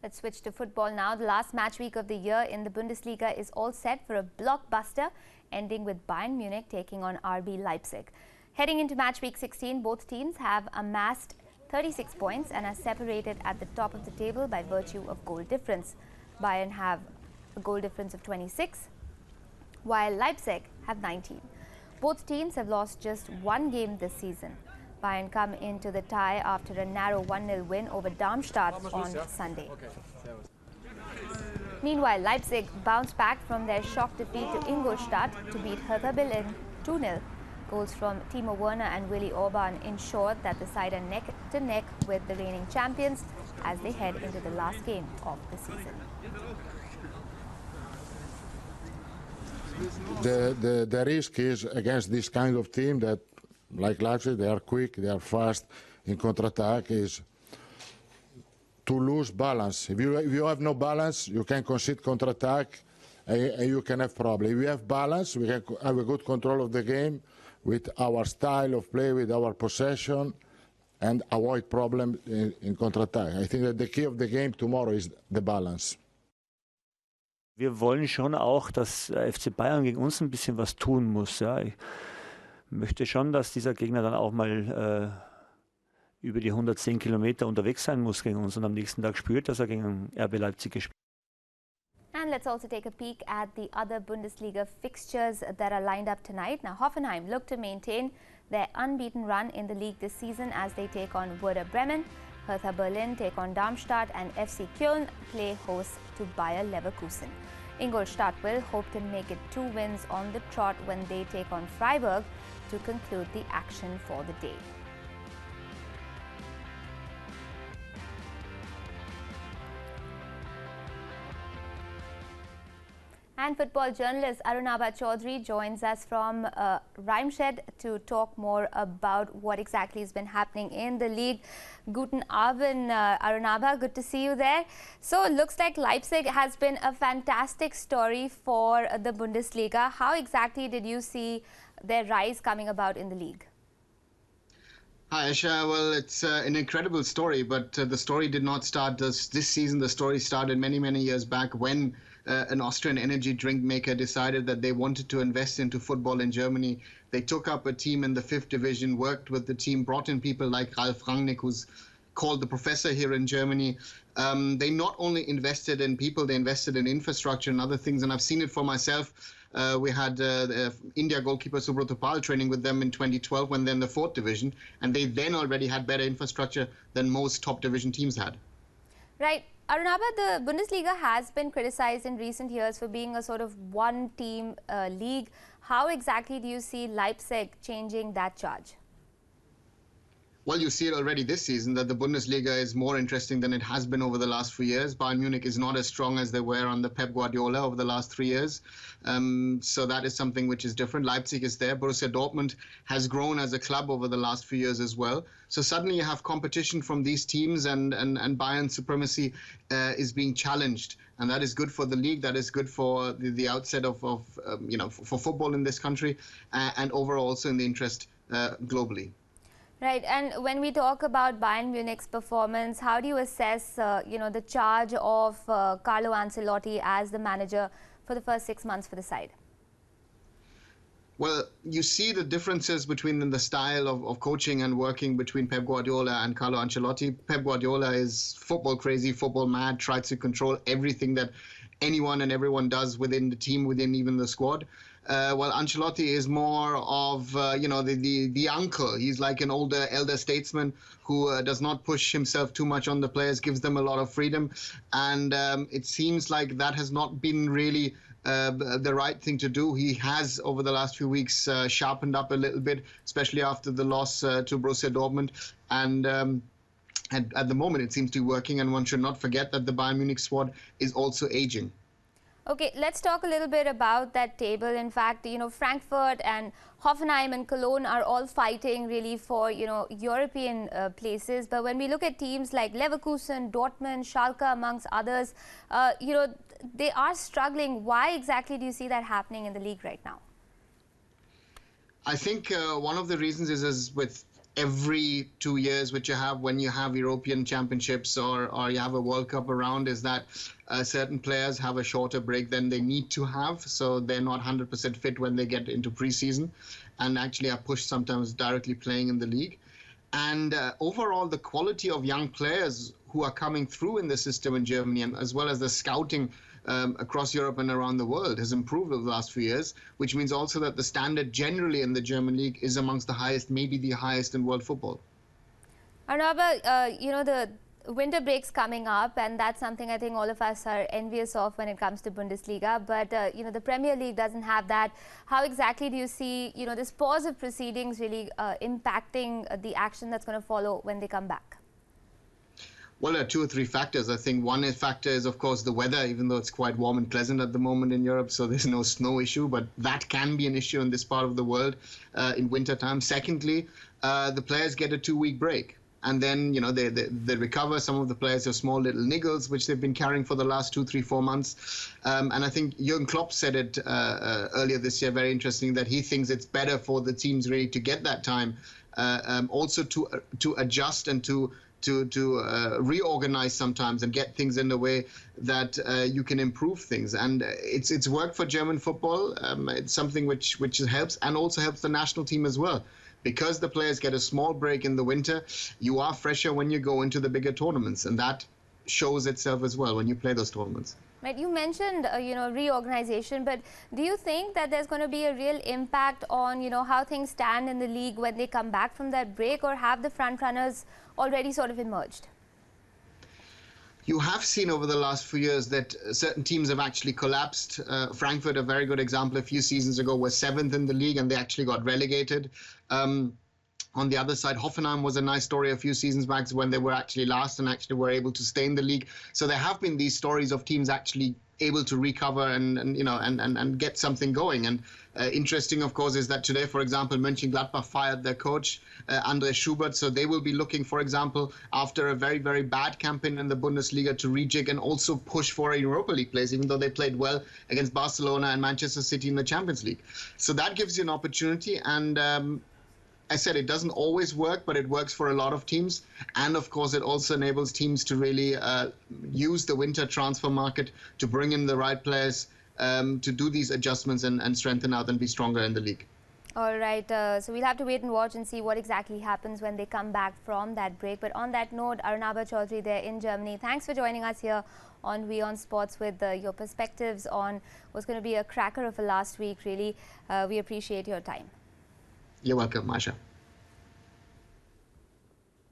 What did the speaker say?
Let's switch to football now. The last match week of the year in the Bundesliga is all set for a blockbuster, ending with Bayern Munich taking on RB Leipzig. Heading into match week 16, both teams have amassed 36 points and are separated at the top of the table by virtue of goal difference. Bayern have a goal difference of 26, while Leipzig have 19. Both teams have lost just one game this season. Bayern come into the tie after a narrow 1-0 win over Darmstadt on Sunday. Meanwhile, Leipzig bounced back from their shock defeat to Ingolstadt to beat Hertha Berlin 2-0. Goals from Timo Werner and Willi Orban ensured that the side are neck to neck with the reigning champions as they head into the last game of the season. The risk is against this kind of team that, like Leipzig, they are quick, they are fast in counter-attack, is to lose balance. If you have no balance, you can concede counter-attack and you can have problems. If we have balance, we can have a good control of the game with our style of play, with our possession, and avoid problems in counter-attack. I think that the key of the game tomorrow is the balance. Wir wollen schon auch, dass FC Bayern gegen uns ein bisschen was tun muss. Ja. Ich möchte schon, dass dieser Gegner dann auch mal über die 110 Kilometer unterwegs sein muss gegen uns und am nächsten Tag spürt, dass er gegen RB Leipzig gespielt hat. And let's also take a peek at the other Bundesliga fixtures that are lined up tonight. Now, Hoffenheim look to maintain their unbeaten run in the league this season as they take on Werder Bremen. Hertha Berlin take on Darmstadt and FC Köln play host to Bayer Leverkusen. Ingolstadt will hope to make it 2 wins on the trot when they take on Freiburg to conclude the action for the day. And football journalist Arunava Chaudhuri joins us from Reimshed to talk more about what exactly has been happening in the league. Guten Abend, Arunava. Good to see you there. So it looks like Leipzig has been a fantastic story for the Bundesliga. How exactly did you see their rise coming about in the league? Hi, Aisha. Well, it's an incredible story, but the story did not start this season. The story started many, many years back when an Austrian energy drink maker decided that they wanted to invest into football in Germany. They took up a team in the 5th division, worked with the team, brought in people like Ralf Rangnick, who's called the professor here in Germany. They not only invested in people, they invested in infrastructure and other things, and I've seen it for myself. We had the India goalkeeper Subrata Pal training with them in 2012 when they're in the 4th division, and they then already had better infrastructure than most top division teams had. Right. Arunava, the Bundesliga has been criticized in recent years for being a sort of one-team league. How exactly do you see Leipzig changing that charge? Well, you see it already this season that the Bundesliga is more interesting than it has been over the last few years. Bayern Munich is not as strong as they were under Pep Guardiola over the last 3 years. So that is something which is different. Leipzig is there. Borussia Dortmund has grown as a club over the last few years as well. So suddenly you have competition from these teams and Bayern's supremacy is being challenged. And that is good for the league. That is good for the outset of for football in this country and overall also in the interest globally. Right, and when we talk about Bayern Munich's performance, how do you assess, the charge of Carlo Ancelotti as the manager for the first 6 months for the side? Well, you see the differences between the style of coaching and working between Pep Guardiola and Carlo Ancelotti. Pep Guardiola is football crazy, football mad, tries to control everything that anyone and everyone does within the team, within even the squad. While Ancelotti is more of, the uncle. He's like an elder statesman who does not push himself too much on the players, gives them a lot of freedom. And it seems like that has not been really the right thing to do. He has, over the last few weeks, sharpened up a little bit, especially after the loss to Borussia Dortmund. And at the moment, it seems to be working. And one should not forget that the Bayern Munich squad is also aging. Okay, let's talk a little bit about that table. In fact, Frankfurt and Hoffenheim and Cologne are all fighting really for, European places. But when we look at teams like Leverkusen, Dortmund, Schalke, amongst others, they are struggling. Why exactly do you see that happening in the league right now? I think one of the reasons is with every 2 years, which you have when you have European championships or you have a World Cup around, is that certain players have a shorter break than they need to have. So they're not 100% fit when they get into preseason and actually are pushed sometimes directly playing in the league. And overall, the quality of young players who are coming through in the system in Germany, and as well as the scouting across Europe and around the world, has improved over the last few years, which means also that the standard generally in the German league is amongst the highest, maybe the highest in world football. Arunava, you know, the winter break's coming up, and that's something I think all of us are envious of when it comes to Bundesliga. But, you know, the Premier League doesn't have that. How exactly do you see, you know, this pause of proceedings really impacting the action that's going to follow when they come back? Well, there are 2 or 3 factors. I think one factor is, of course, the weather, even though it's quite warm and pleasant at the moment in Europe, so there's no snow issue, but that can be an issue in this part of the world in winter time. Secondly, the players get a 2-week break. And then, you know, they recover. Some of the players have small little niggles, which they've been carrying for the last 2, 3, 4 months. And I think Jürgen Klopp said it earlier this year, very interesting, that he thinks it's better for the teams really to get that time, also to adjust and to reorganize sometimes and get things in the way that you can improve things. And it's worked for German football. It's something which helps, and also helps the national team as well. Because the players get a small break in the winter, you are fresher when you go into the bigger tournaments, and that shows itself as well when you play those tournaments. Right, you mentioned, you know, reorganization, but do you think that there's going to be a real impact on, you know, how things stand in the league when they come back from that break, or have the front runners already sort of emerged? You have seen over the last few years that certain teams have actually collapsed. Frankfurt, a very good example, a few seasons ago, was 7th in the league and they actually got relegated. On the other side, Hoffenheim was a nice story a few seasons back when they were actually last and actually were able to stay in the league. So there have been these stories of teams actually able to recover and you know and get something going. And interesting, of course, is that today, for example, Mönchengladbach fired their coach, André Schubert. So they will be looking, for example, after a very, very bad campaign in the Bundesliga, to rejig and also push for a Europa League place, even though they played well against Barcelona and Manchester City in the Champions League. So that gives you an opportunity. And I said it doesn't always work, but it works for a lot of teams. And of course, it also enables teams to really use the winter transfer market to bring in the right players, to do these adjustments and strengthen out and be stronger in the league. All right, so we'll have to wait and watch and see what exactly happens when they come back from that break. But on that note, Arunava Chaudhuri there in Germany, thanks for joining us here on WION Sports with your perspectives on what's going to be a cracker of a last week. Really, we appreciate your time. You're welcome, Masha.